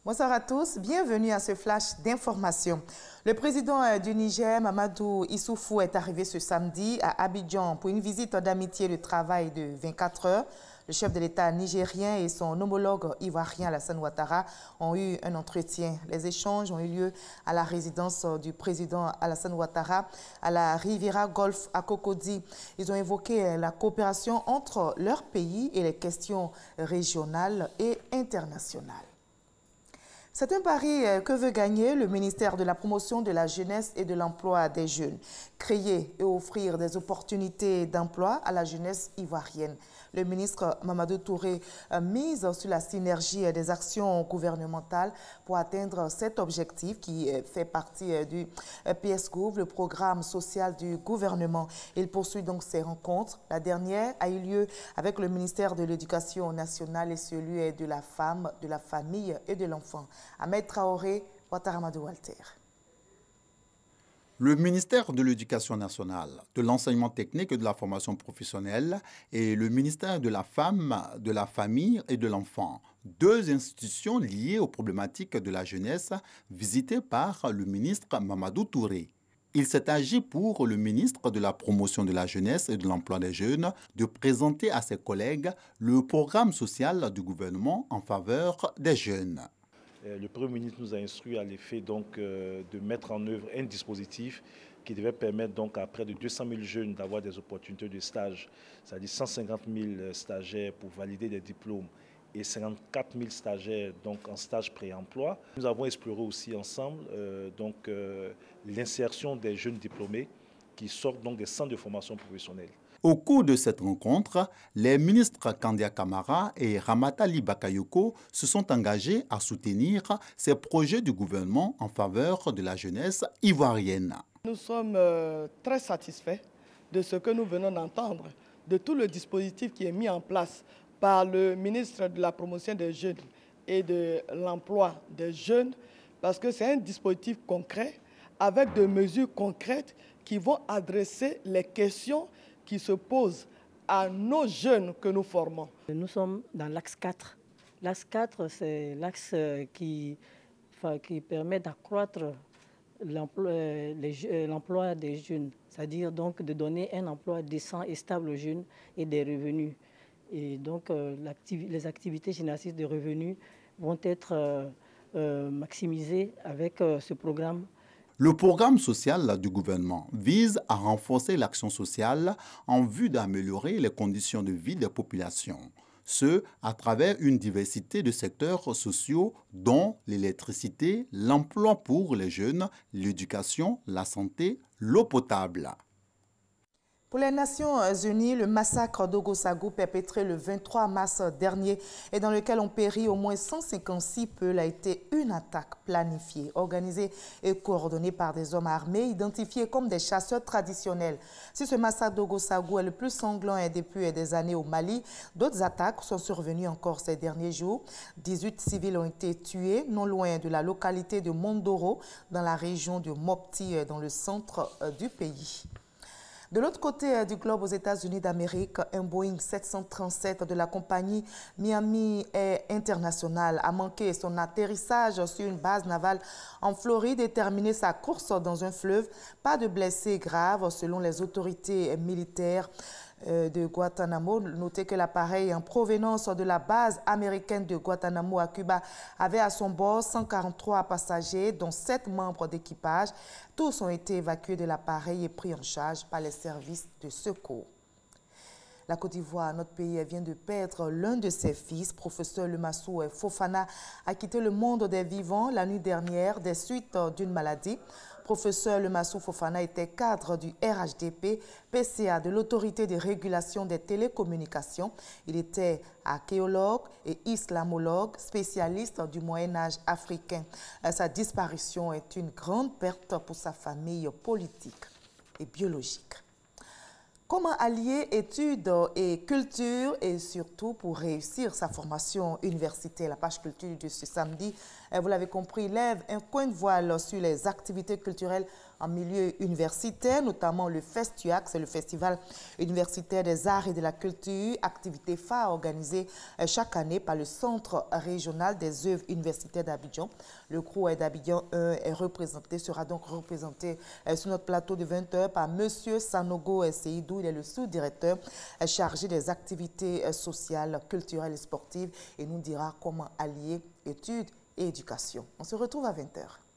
Bonsoir à tous, bienvenue à ce flash d'information. Le président du Niger, Mamadou Issoufou, est arrivé ce samedi à Abidjan pour une visite d'amitié et de travail de 24 heures. Le chef de l'État nigérien et son homologue ivoirien Alassane Ouattara ont eu un entretien. Les échanges ont eu lieu à la résidence du président Alassane Ouattara à la Riviera Golf à Cocody. Ils ont évoqué la coopération entre leur pays et les questions régionales et internationales. C'est un pari que veut gagner le ministère de la Promotion de la Jeunesse et de l'Emploi des Jeunes. Créer et offrir des opportunités d'emploi à la jeunesse ivoirienne. Le ministre Mamadou Touré mise sur la synergie des actions gouvernementales pour atteindre cet objectif qui fait partie du PSGouv, le programme social du gouvernement. Il poursuit donc ses rencontres. La dernière a eu lieu avec le ministère de l'Éducation nationale et celui de la femme, de la famille et de l'enfant. Ahmed Traoré, Ouattaramadou Walter. Le ministère de l'Éducation nationale, de l'enseignement technique et de la formation professionnelle et le ministère de la femme, de la famille et de l'enfant, deux institutions liées aux problématiques de la jeunesse visitées par le ministre Mamadou Touré. Il s'est agi pour le ministre de la Promotion de la Jeunesse et de l'Emploi des Jeunes de présenter à ses collègues le programme social du gouvernement en faveur des jeunes. Le Premier ministre nous a instruit à l'effet de mettre en œuvre un dispositif qui devait permettre donc à près de 200 000 jeunes d'avoir des opportunités de stage, c'est-à-dire 150 000 stagiaires pour valider des diplômes et 54 000 stagiaires donc en stage pré-emploi. Nous avons exploré aussi ensemble l'insertion des jeunes diplômés qui sortent donc des centres de formation professionnelle. Au cours de cette rencontre, les ministres Kandia Kamara et Ramatali Bakayoko se sont engagés à soutenir ces projets du gouvernement en faveur de la jeunesse ivoirienne. Nous sommes très satisfaits de ce que nous venons d'entendre, de tout le dispositif qui est mis en place par le ministre de la Promotion des Jeunes et de l'Emploi des Jeunes, parce que c'est un dispositif concret avec des mesures concrètes qui vont adresser les questions qui se posent à nos jeunes que nous formons. Nous sommes dans l'axe 4. L'axe 4, c'est l'axe qui permet d'accroître l'emploi des jeunes, c'est-à-dire donc de donner un emploi décent et stable aux jeunes et des revenus. Et donc les activités génératrices de revenus vont être maximisées avec ce programme. Le programme social du gouvernement vise à renforcer l'action sociale en vue d'améliorer les conditions de vie des populations. Ce, à travers une diversité de secteurs sociaux dont l'électricité, l'emploi pour les jeunes, l'éducation, la santé, l'eau potable. Pour les Nations Unies, le massacre d'Ogossagou perpétré le 23 mars dernier et dans lequel ont péri au moins 156 peuls a été une attaque planifiée, organisée et coordonnée par des hommes armés identifiés comme des chasseurs traditionnels. Si ce massacre d'Ogossagou est le plus sanglant depuis des années au Mali, d'autres attaques sont survenues encore ces derniers jours. 18 civils ont été tués non loin de la localité de Mondoro, dans la région de Mopti, dans le centre du pays. De l'autre côté du globe, aux États-Unis d'Amérique, un Boeing 737 de la compagnie Miami Air International a manqué son atterrissage sur une base navale en Floride et terminé sa course dans un fleuve. Pas de blessés graves selon les autorités militaires de Guantanamo. Notez que l'appareil en provenance de la base américaine de Guantanamo à Cuba avait à son bord 143 passagers, dont 7 membres d'équipage. Tous ont été évacués de l'appareil et pris en charge par les services de secours. La Côte d'Ivoire, notre pays, vient de perdre l'un de ses fils, professeur Lemassou Fofana, a quitté le monde des vivants la nuit dernière des suites d'une maladie. Professeur Lemassou Fofana était cadre du RHDP, PCA de l'Autorité de régulation des télécommunications. Il était archéologue et islamologue, spécialiste du Moyen-Âge africain. Sa disparition est une grande perte pour sa famille politique et biologique. Comment allier études et culture et surtout pour réussir sa formation universitaire? La page culture de ce samedi, vous l'avez compris, lève un coin de voile sur les activités culturelles en milieu universitaire, notamment le FESTUAC, c'est le Festival universitaire des arts et de la culture, activité phare organisée chaque année par le Centre régional des œuvres universitaires d'Abidjan. Le CROU d'Abidjan sera donc représenté sur notre plateau de 20h par M. Sanogo Seydou. Il est le sous-directeur chargé des activités sociales, culturelles et sportives et nous dira comment allier études et éducation. On se retrouve à 20h.